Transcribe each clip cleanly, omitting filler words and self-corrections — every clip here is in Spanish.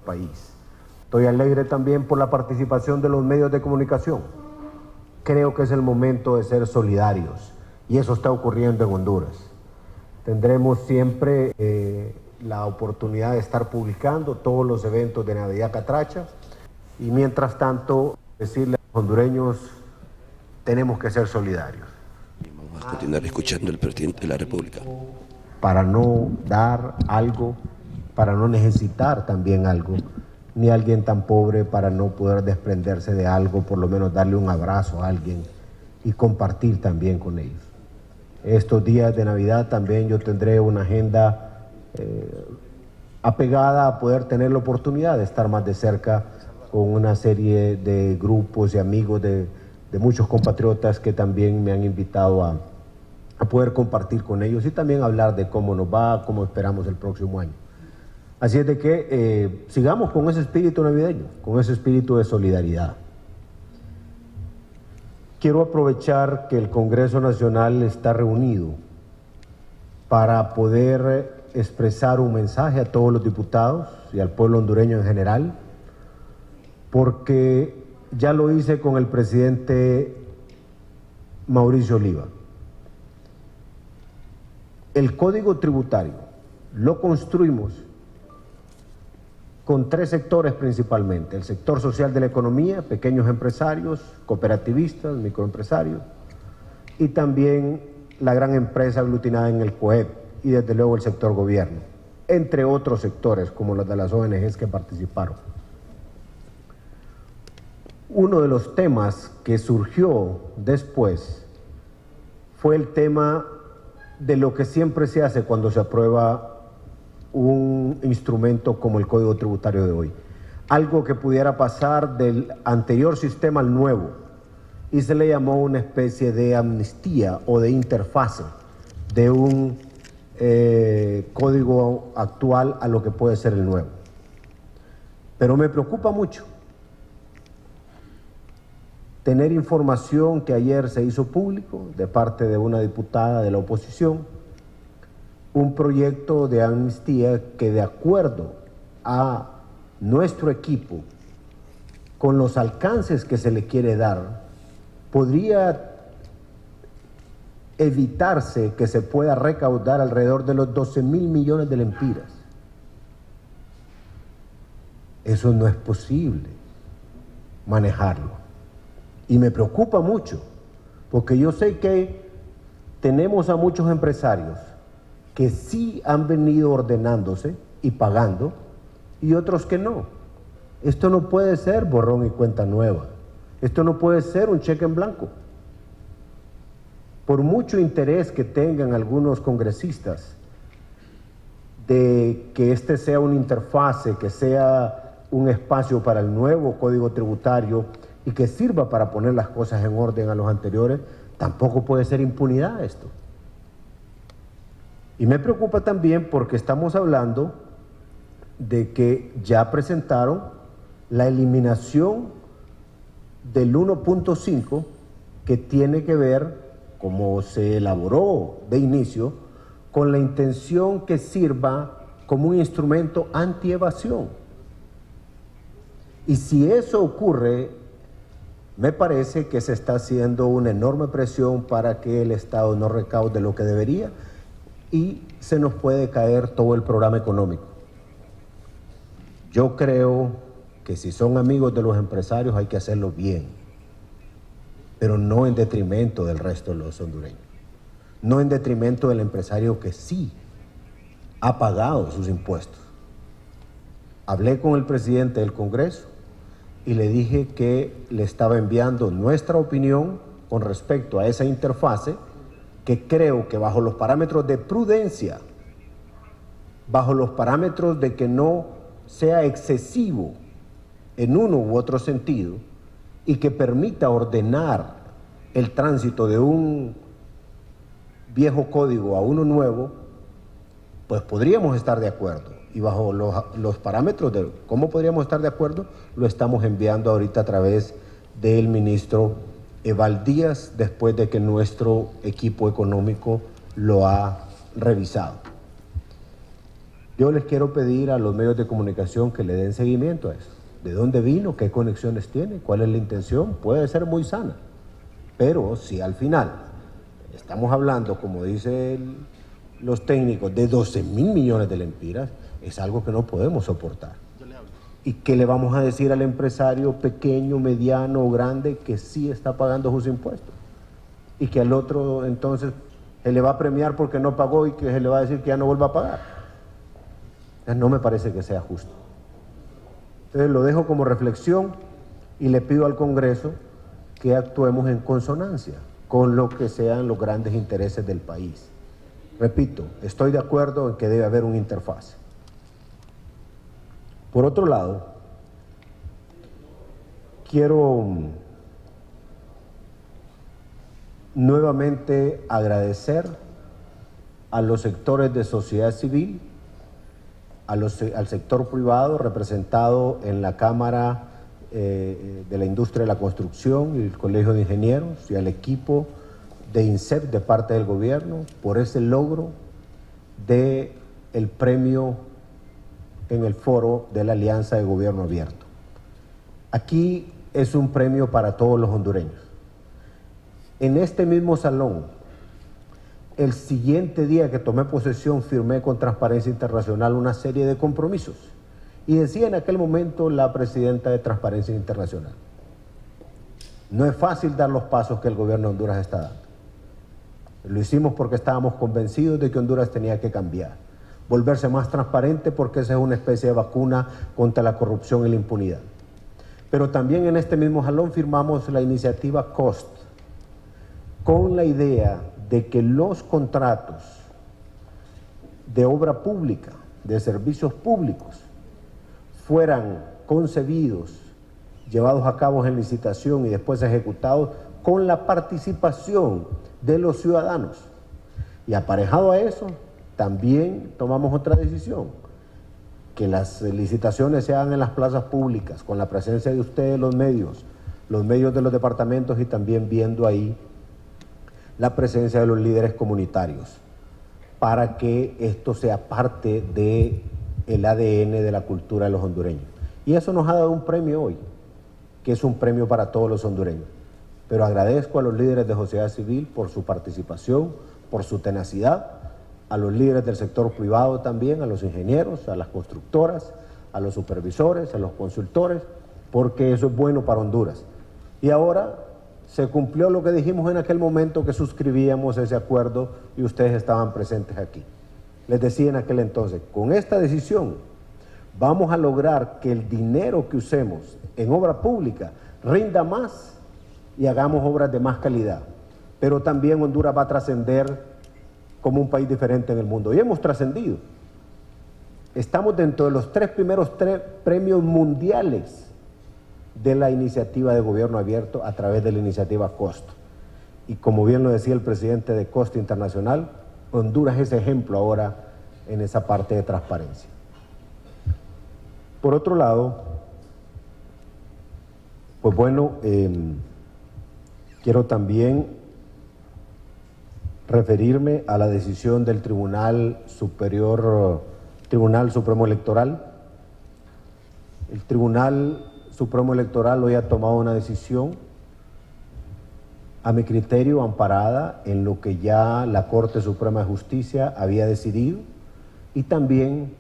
país. Estoy alegre también por la participación de los medios de comunicación. Creo que es el momento de ser solidarios y eso está ocurriendo en Honduras. Tendremos siempre la oportunidad de estar publicando todos los eventos de Navidad Catracha y mientras tanto decirle a los hondureños, tenemos que ser solidarios. Vamos a continuar escuchando al presidente de la República. Para no dar algo, para no necesitar también algo, ni alguien tan pobre para no poder desprenderse de algo, por lo menos darle un abrazo a alguien y compartir también con ellos. Estos días de Navidad también yo tendré una agenda apegada a poder tener la oportunidad de estar más de cerca con una serie de grupos y amigos de muchos compatriotas que también me han invitado a poder compartir con ellos y también hablar de cómo nos va, cómo esperamos el próximo año. Así es de que sigamos con ese espíritu navideño, con ese espíritu de solidaridad. Quiero aprovechar que el Congreso Nacional está reunido para poder expresar un mensaje a todos los diputados y al pueblo hondureño en general, porque ya lo hice con el presidente Mauricio Oliva. El Código Tributario lo construimos con tres sectores principalmente: el sector social de la economía, pequeños empresarios, cooperativistas, microempresarios, y también la gran empresa aglutinada en el COEP y desde luego el sector gobierno, entre otros sectores como los de las ONGs que participaron. Uno de los temas que surgió después fue el tema de lo que siempre se hace cuando se aprueba un instrumento como el Código Tributario de hoy. Algo que pudiera pasar del anterior sistema al nuevo, y se le llamó una especie de amnistía o de interfase de un código actual a lo que puede ser el nuevo. Pero me preocupa mucho tener información que ayer se hizo público de parte de una diputada de la oposición, un proyecto de amnistía que, de acuerdo a nuestro equipo, con los alcances que se le quiere dar, podría evitarse que se pueda recaudar alrededor de los 12.000 millones de lempiras. Eso no es posible manejarlo. Y me preocupa mucho, porque yo sé que tenemos a muchos empresarios que sí han venido ordenándose y pagando, y otros que no. Esto no puede ser borrón y cuenta nueva. Esto no puede ser un cheque en blanco. Por mucho interés que tengan algunos congresistas de que este sea una interfase, que sea un espacio para el nuevo Código Tributario y que sirva para poner las cosas en orden a los anteriores, tampoco puede ser impunidad esto. Y me preocupa también porque estamos hablando de que ya presentaron la eliminación del 1.5 que tiene que ver, como se elaboró de inicio, con la intención que sirva como un instrumento antievasión. Y si eso ocurre, me parece que se está haciendo una enorme presión para que el Estado no recaude lo que debería y se nos puede caer todo el programa económico. Yo creo que si son amigos de los empresarios hay que hacerlo bien, pero no en detrimento del resto de los hondureños, no en detrimento del empresario que sí ha pagado sus impuestos. Hablé con el presidente del Congreso y le dije que le estaba enviando nuestra opinión con respecto a esa interfase, que creo que bajo los parámetros de prudencia, bajo los parámetros de que no sea excesivo en uno u otro sentido y que permita ordenar el tránsito de un viejo código a uno nuevo, pues podríamos estar de acuerdo. Y bajo los parámetros de cómo podríamos estar de acuerdo, lo estamos enviando ahorita a través del ministro Eval Díaz, después de que nuestro equipo económico lo ha revisado. Yo les quiero pedir a los medios de comunicación que le den seguimiento a eso. ¿De dónde vino? ¿Qué conexiones tiene? ¿Cuál es la intención? Puede ser muy sana, pero si al final estamos hablando, como dicen los técnicos, de 12.000 millones de lempiras, es algo que no podemos soportar. ¿Y qué le vamos a decir al empresario pequeño, mediano o grande que sí está pagando sus impuestos? Y que al otro entonces se le va a premiar porque no pagó y que se le va a decir que ya no vuelva a pagar. No me parece que sea justo. Entonces lo dejo como reflexión y le pido al Congreso que actuemos en consonancia con lo que sean los grandes intereses del país. Repito, estoy de acuerdo en que debe haber una interfaz. Por otro lado, quiero nuevamente agradecer a los sectores de sociedad civil, al sector privado representado en la Cámara de la Industria de la Construcción y el Colegio de Ingenieros y al equipo de INSEP de parte del gobierno por ese logro del premio en el foro de la Alianza de Gobierno Abierto. Aquí es un premio para todos los hondureños. En este mismo salón, el siguiente día que tomé posesión, firmé con Transparencia Internacional una serie de compromisos. Y decía en aquel momento la presidenta de Transparencia Internacional: no es fácil dar los pasos que el gobierno de Honduras está dando. Lo hicimos porque estábamos convencidos de que Honduras tenía que cambiar, volverse más transparente, porque esa es una especie de vacuna contra la corrupción y la impunidad. Pero también en este mismo jalón firmamos la iniciativa COST, con la idea de que los contratos de obra pública, de servicios públicos, fueran concebidos, llevados a cabo en licitación y después ejecutados con la participación de los ciudadanos. Y aparejado a eso, también tomamos otra decisión: que las licitaciones se hagan en las plazas públicas, con la presencia de ustedes, los medios de los departamentos, y también viendo ahí la presencia de los líderes comunitarios, para que esto sea parte del ADN de la cultura de los hondureños. Y eso nos ha dado un premio hoy, que es un premio para todos los hondureños. Pero agradezco a los líderes de sociedad civil por su participación, por su tenacidad, a los líderes del sector privado también, a los ingenieros, a las constructoras, a los supervisores, a los consultores, porque eso es bueno para Honduras. Y ahora se cumplió lo que dijimos en aquel momento que suscribíamos ese acuerdo y ustedes estaban presentes aquí. Les decía en aquel entonces: con esta decisión vamos a lograr que el dinero que usemos en obra pública rinda más y hagamos obras de más calidad. Pero también Honduras va a trascender como un país diferente en el mundo. Y hemos trascendido. Estamos dentro de los primeros premios mundiales de la iniciativa de gobierno abierto a través de la iniciativa COST. Y como bien lo decía el presidente de COST Internacional, Honduras es ejemplo ahora en esa parte de transparencia. Por otro lado, pues bueno, quiero también referirme a la decisión del Tribunal Supremo Electoral. El Tribunal Supremo Electoral hoy ha tomado una decisión, a mi criterio, amparada en lo que ya la Corte Suprema de Justicia había decidido, y también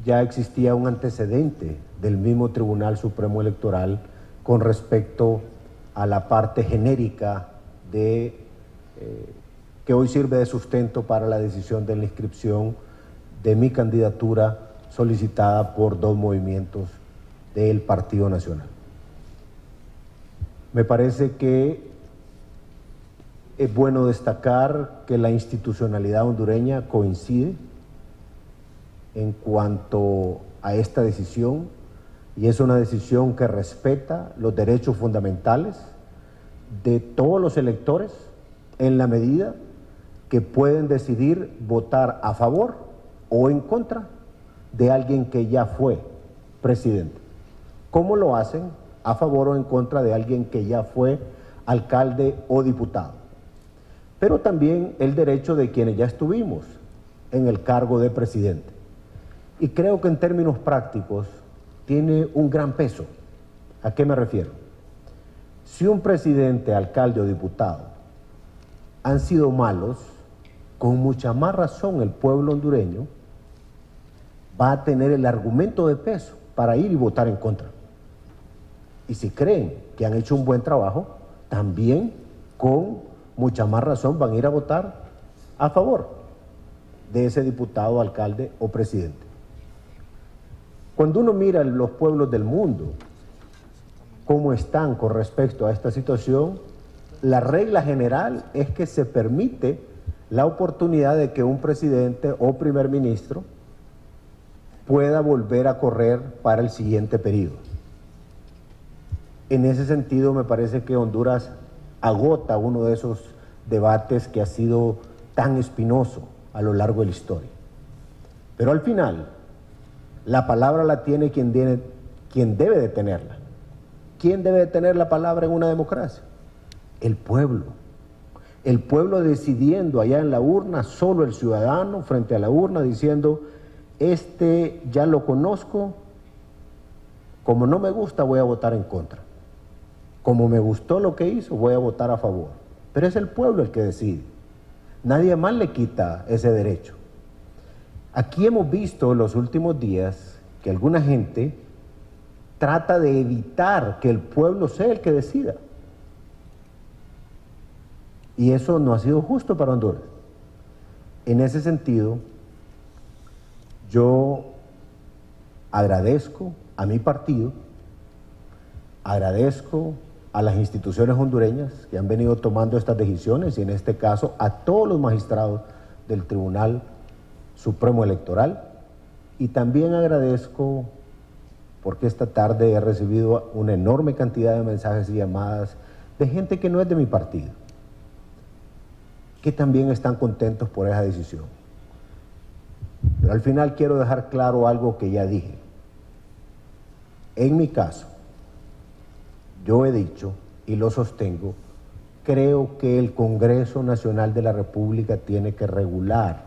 ya existía un antecedente del mismo Tribunal Supremo Electoral con respecto a la parte genérica de que hoy sirve de sustento para la decisión de la inscripción de mi candidatura solicitada por 2 movimientos del Partido Nacional. Me parece que es bueno destacar que la institucionalidad hondureña coincide en cuanto a esta decisión, y es una decisión que respeta los derechos fundamentales de todos los electores en la medida que pueden decidir votar a favor o en contra de alguien que ya fue presidente. ¿Cómo lo hacen? A favor o en contra de alguien que ya fue alcalde o diputado. Pero también el derecho de quienes ya estuvimos en el cargo de presidente. Y creo que en términos prácticos tiene un gran peso. ¿A qué me refiero? Si un presidente, alcalde o diputado han sido malos, con mucha más razón el pueblo hondureño va a tener el argumento de peso para ir y votar en contra. Y si creen que han hecho un buen trabajo, también con mucha más razón van a ir a votar a favor de ese diputado, alcalde o presidente. Cuando uno mira los pueblos del mundo, cómo están con respecto a esta situación, la regla general es que se permite la oportunidad de que un presidente o primer ministro pueda volver a correr para el siguiente periodo. En ese sentido, me parece que Honduras agota uno de esos debates que ha sido tan espinoso a lo largo de la historia. Pero al final, la palabra la tiene quien debe de tenerla. ¿Quién debe de tener la palabra en una democracia? El pueblo. El pueblo decidiendo allá en la urna, solo el ciudadano frente a la urna diciendo, este ya lo conozco, como no me gusta voy a votar en contra. Como me gustó lo que hizo, voy a votar a favor. Pero es el pueblo el que decide. Nadie más le quita ese derecho. Aquí hemos visto en los últimos días que alguna gente trata de evitar que el pueblo sea el que decida. Y eso no ha sido justo para Honduras. En ese sentido, yo agradezco a mi partido, agradezco a las instituciones hondureñas que han venido tomando estas decisiones y en este caso a todos los magistrados del Tribunal Supremo Electoral, y también agradezco porque esta tarde he recibido una enorme cantidad de mensajes y llamadas de gente que no es de mi partido, que también están contentos por esa decisión. Pero al final quiero dejar claro algo que ya dije. En mi caso, yo he dicho y lo sostengo, creo que el Congreso Nacional de la República tiene que regular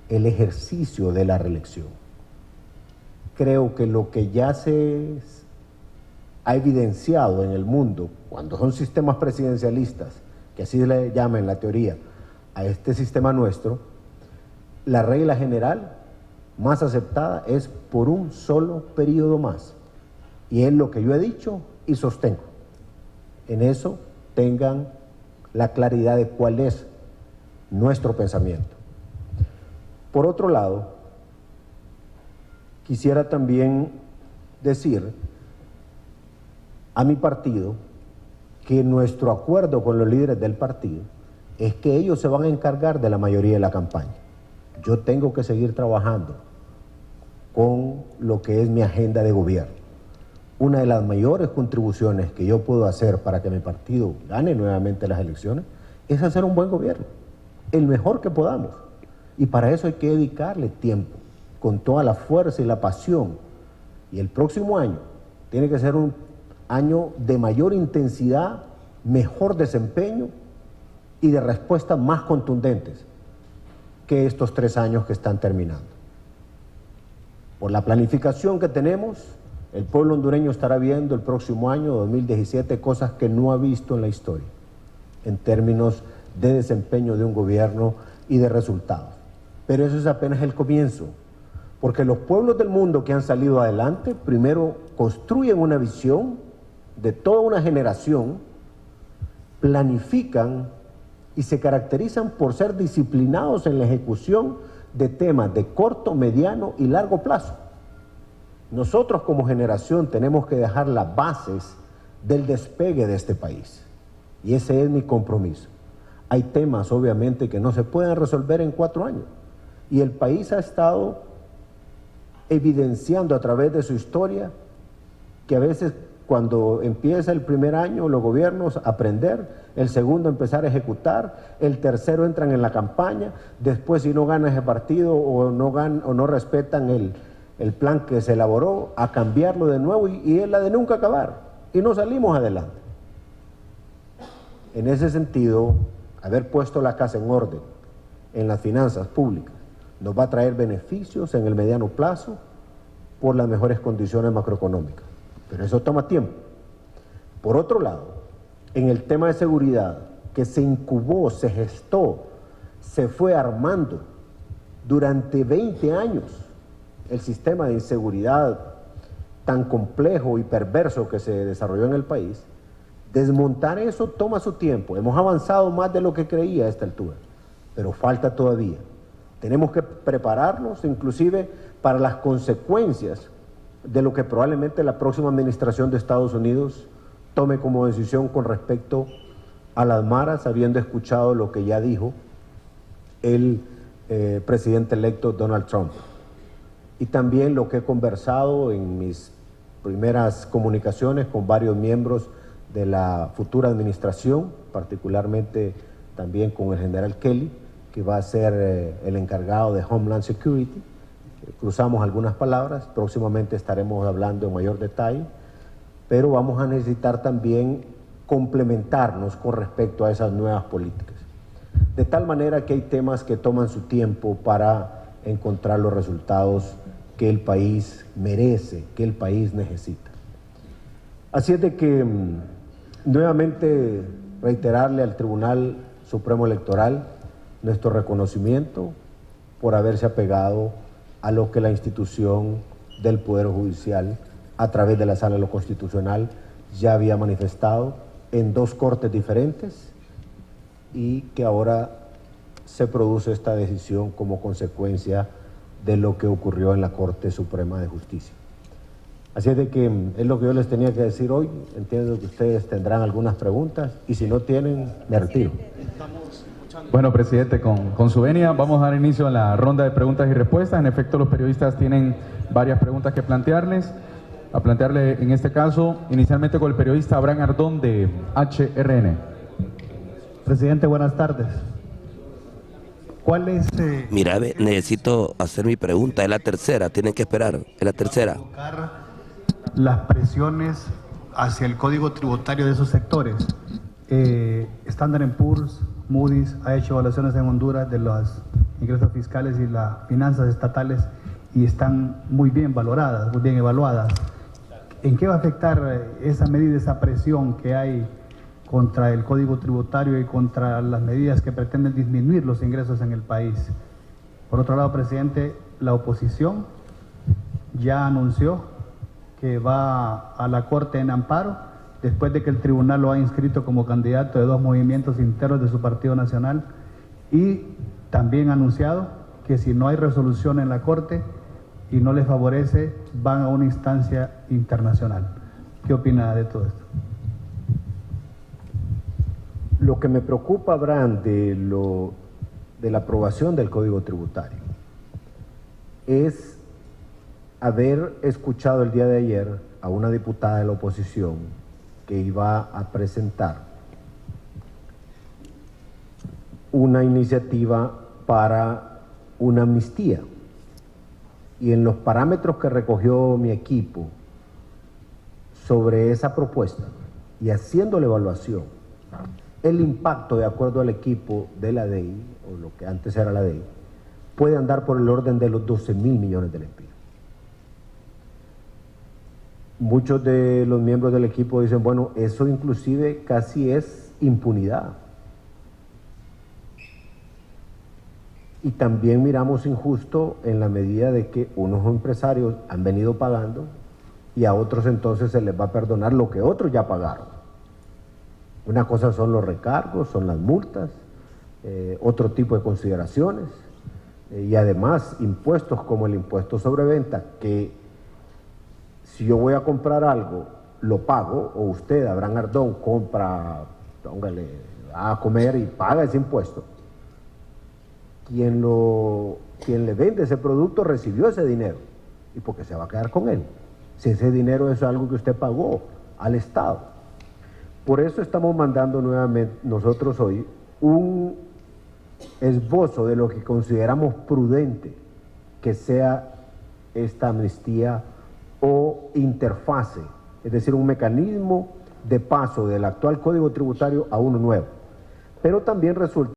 el ejercicio de la reelección. Creo que lo que ya se ha evidenciado en el mundo, cuando son sistemas presidencialistas, que así le llaman en la teoría a este sistema nuestro, la regla general más aceptada es por un solo periodo más. Y es lo que yo he dicho y sostengo. En eso tengan la claridad de cuál es nuestro pensamiento. Por otro lado, quisiera también decir a mi partido que nuestro acuerdo con los líderes del partido es que ellos se van a encargar de la mayoría de la campaña. Yo tengo que seguir trabajando con lo que es mi agenda de gobierno. Una de las mayores contribuciones que yo puedo hacer para que mi partido gane nuevamente las elecciones es hacer un buen gobierno, el mejor que podamos. Y para eso hay que dedicarle tiempo, con toda la fuerza y la pasión. Y el próximo año tiene que ser un año de mayor intensidad, mejor desempeño y de respuestas más contundentes que estos 3 años que están terminando. Por la planificación que tenemos, el pueblo hondureño estará viendo el próximo año, 2017, cosas que no ha visto en la historia, en términos de desempeño de un gobierno y de resultados. Pero eso es apenas el comienzo, porque los pueblos del mundo que han salido adelante, primero construyen una visión de toda una generación, planifican y se caracterizan por ser disciplinados en la ejecución de temas de corto, mediano y largo plazo. Nosotros como generación tenemos que dejar las bases del despegue de este país y ese es mi compromiso. Hay temas obviamente que no se pueden resolver en 4 años y el país ha estado evidenciando a través de su historia que a veces cuando empieza el primer año los gobiernos a aprender, el segundo empezar a ejecutar, el tercero entran en la campaña, después si no gana ese partido o no respetan el plan que se elaboró, a cambiarlo de nuevo y es la de nunca acabar y no salimos adelante. En ese sentido, haber puesto la casa en orden en las finanzas públicas, nos va a traer beneficios en el mediano plazo por las mejores condiciones macroeconómicas, pero eso toma tiempo. Por otro lado, en el tema de seguridad, que se incubó, se gestó, se fue armando durante 20 años, el sistema de inseguridad tan complejo y perverso que se desarrolló en el país, desmontar eso toma su tiempo. Hemos avanzado más de lo que creía a esta altura, pero falta todavía. Tenemos que prepararnos inclusive para las consecuencias de lo que probablemente la próxima administración de Estados Unidos tome como decisión con respecto a las maras, habiendo escuchado lo que ya dijo el presidente electo Donald Trump. Y también lo que he conversado en mis primeras comunicaciones con varios miembros de la futura administración, particularmente también con el general Kelly, que va a ser el encargado de Homeland Security. Cruzamos algunas palabras, próximamente estaremos hablando en mayor detalle, pero vamos a necesitar también complementarnos con respecto a esas nuevas políticas. De tal manera que hay temas que toman su tiempo para encontrar los resultados que el país merece, que el país necesita. Así es de que nuevamente reiterarle al Tribunal Supremo Electoral nuestro reconocimiento por haberse apegado a lo que la institución del Poder Judicial, a través de la Sala de lo Constitucional, ya había manifestado en 2 cortes diferentes y que ahora se produce esta decisión como consecuencia de lo que ocurrió en la Corte Suprema de Justicia. Así es de que es lo que yo les tenía que decir hoy. Entiendo que ustedes tendrán algunas preguntas y si no tienen, me retiro. Bueno, presidente, con su venia vamos a dar inicio a la ronda de preguntas y respuestas. En efecto, los periodistas tienen varias preguntas que plantearles. A plantearle en este caso, inicialmente con el periodista Abraham Ardón de HRN. Presidente, buenas tardes. ¿Cuál es...? Mira, necesito hacer mi pregunta, es la tercera, tienen que esperar, es la tercera. Las presiones hacia el código tributario de esos sectores. Standard & Poor's, Moody's ha hecho evaluaciones en Honduras de los ingresos fiscales y las finanzas estatales y están muy bien valoradas, muy bien evaluadas. ¿En qué va a afectar esa medida, esa presión que hay contra el código tributario y contra las medidas que pretenden disminuir los ingresos en el país? Por otro lado, presidente, la oposición ya anunció que va a la Corte en amparo después de que el tribunal lo ha inscrito como candidato de 2 movimientos internos de su partido nacional, y también ha anunciado que si no hay resolución en la Corte y no les favorece, van a una instancia internacional. ¿Qué opina de todo esto? Lo que me preocupa, Abraham, de la aprobación del Código Tributario es haber escuchado el día de ayer a una diputada de la oposición que iba a presentar una iniciativa para una amnistía. Y en los parámetros que recogió mi equipo sobre esa propuesta y haciendo la evaluación, el impacto, de acuerdo al equipo de la DEI, o lo que antes era la DEI, puede andar por el orden de los 12.000 millones de lempiras. Muchos de los miembros del equipo dicen, bueno, eso inclusive casi es impunidad. Y también miramos injusto en la medida de que unos empresarios han venido pagando y a otros entonces se les va a perdonar lo que otros ya pagaron. Una cosa son los recargos, son las multas, otro tipo de consideraciones y además impuestos como el impuesto sobre venta, que si yo voy a comprar algo, lo pago, o usted, Abraham Ardón, compra, póngale, va a comer y paga ese impuesto. Quien le vende ese producto recibió ese dinero, y porque se va a quedar con él, si ese dinero es algo que usted pagó al Estado. Por eso estamos mandando nuevamente nosotros hoy un esbozo de lo que consideramos prudente que sea esta amnistía o interfase, es decir, un mecanismo de paso del actual Código Tributario a uno nuevo. Pero también resulta